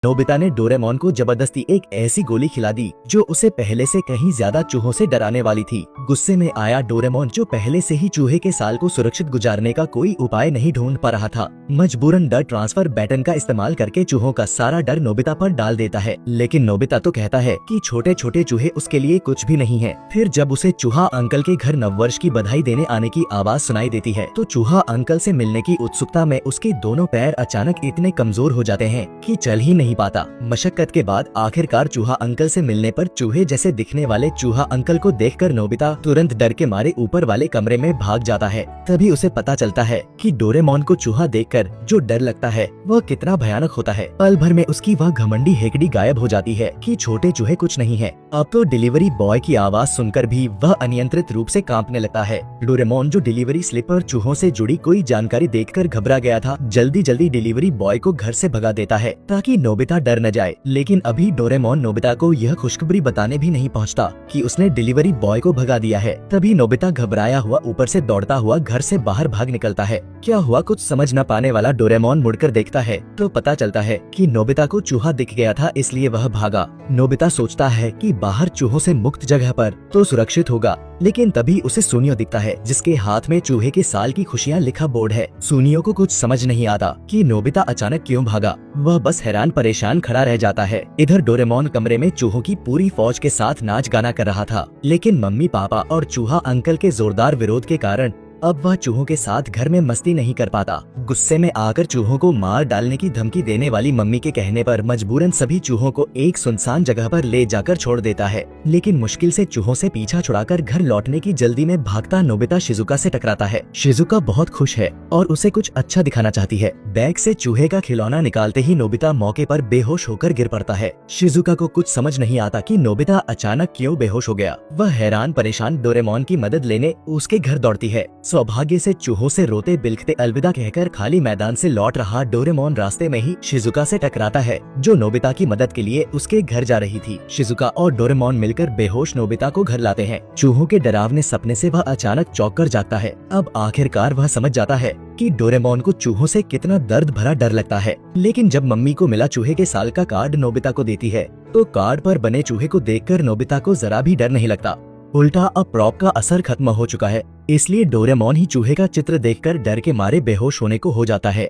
Nobita ने Doraemon को जबरदस्ती एक ऐसी गोली खिला दी जो उसे पहले से कहीं ज्यादा चूहों से डराने वाली थी। गुस्से में आया डोरेमोन, जो पहले से ही चूहे के साल को सुरक्षित गुजारने का कोई उपाय नहीं ढूंढ पा रहा था, मजबूरन डर ट्रांसफर बैटन का इस्तेमाल करके चूहों का सारा डर नोबिता पर डाल देता है। लेकिन नोबिता तो कहता है कि छोटे छोटे चूहे उसके लिए कुछ भी नहीं है। फिर जब उसे चूहा अंकल के घर नववर्ष की बधाई देने आने की आवाज सुनाई देती है तो चूहा अंकल से मिलने की उत्सुकता में उसके दोनों पैर अचानक इतने कमजोर हो जाते हैं कि चल ही नहीं पाता। मशक्कत के बाद आखिरकार चूहा अंकल से मिलने पर चूहे जैसे दिखने वाले चूहा अंकल को देखकर नोबिता तुरंत डर के मारे ऊपर वाले कमरे में भाग जाता है। तभी उसे पता चलता है कि डोरेमोन को चूहा देखकर जो डर लगता है वह कितना भयानक होता है। पल भर में उसकी वह घमंडी हेकड़ी गायब हो जाती है कि छोटे चूहे कुछ नहीं है। अब तो डिलीवरी बॉय की आवाज सुनकर भी वह अनियंत्रित रूप से कांपने लगता है। डोरेमोन, जो डिलीवरी स्लिप पर चूहों से जुड़ी कोई जानकारी देखकर घबरा गया था, जल्दी जल्दी डिलीवरी बॉय को घर से भगा देता है ताकि नोबिता डर न जाए। लेकिन अभी डोरेमोन नोबिता को यह खुशखबरी बताने भी नहीं पहुंचता कि उसने डिलीवरी बॉय को भगा दिया है। तभी नोबिता घबराया हुआ ऊपर से दौड़ता हुआ घर से बाहर भाग निकलता है। क्या हुआ कुछ समझ न पाने वाला डोरेमोन मुड़कर देखता है तो पता चलता है कि नोबिता को चूहा दिख गया था, इसलिए वह भागा। नोबिता सोचता है कि बाहर चूहों से मुक्त जगह पर तो सुरक्षित होगा, लेकिन तभी उसे सुनियो दिखता है जिसके हाथ में चूहे के साल की खुशियाँ लिखा बोर्ड है। सुनियो को कुछ समझ नहीं आता कि नोबिता अचानक क्यों भागा। वह बस हैरान परेशान खड़ा रह जाता है। इधर डोरेमोन कमरे में चूहों की पूरी फौज के साथ नाच गाना कर रहा था, लेकिन मम्मी पापा और चूहा अंकल के जोरदार विरोध के कारण अब वह चूहों के साथ घर में मस्ती नहीं कर पाता। गुस्से में आकर चूहों को मार डालने की धमकी देने वाली मम्मी के कहने पर मजबूरन सभी चूहों को एक सुनसान जगह पर ले जाकर छोड़ देता है। लेकिन मुश्किल से चूहों से पीछा छुड़ाकर घर लौटने की जल्दी में भागता नोबिता शिजुका से टकराता है। शिजुका बहुत खुश है और उसे कुछ अच्छा दिखाना चाहती है। बैग से चूहे का खिलौना निकालते ही नोबिता मौके पर बेहोश होकर गिर पड़ता है। शिजुका को कुछ समझ नहीं आता कि नोबिता अचानक क्यों बेहोश हो गया। वह हैरान परेशान डोरेमोन की मदद लेने उसके घर दौड़ती है। सौभाग्य से चूहों से रोते बिलखते अलविदा कहकर खाली मैदान से लौट रहा डोरेमोन रास्ते में ही शिजुका से टकराता है, जो नोबिता की मदद के लिए उसके घर जा रही थी। शिजुका और डोरेमोन मिलकर बेहोश नोबिता को घर लाते हैं। चूहों के डरावने सपने से वह अचानक चौंक कर जागता है। अब आखिरकार वह समझ जाता है कि डोरेमोन को चूहों से कितना दर्द भरा डर लगता है। लेकिन जब मम्मी को मिला चूहे के साल का कार्ड नोबिता को देती है तो कार्ड पर बने चूहे को देखकर नोबिता को जरा भी डर नहीं लगता। उल्टा अब प्रॉप का असर खत्म हो चुका है, इसलिए डोरेमोन ही चूहे का चित्र देखकर डर के मारे बेहोश होने को हो जाता है।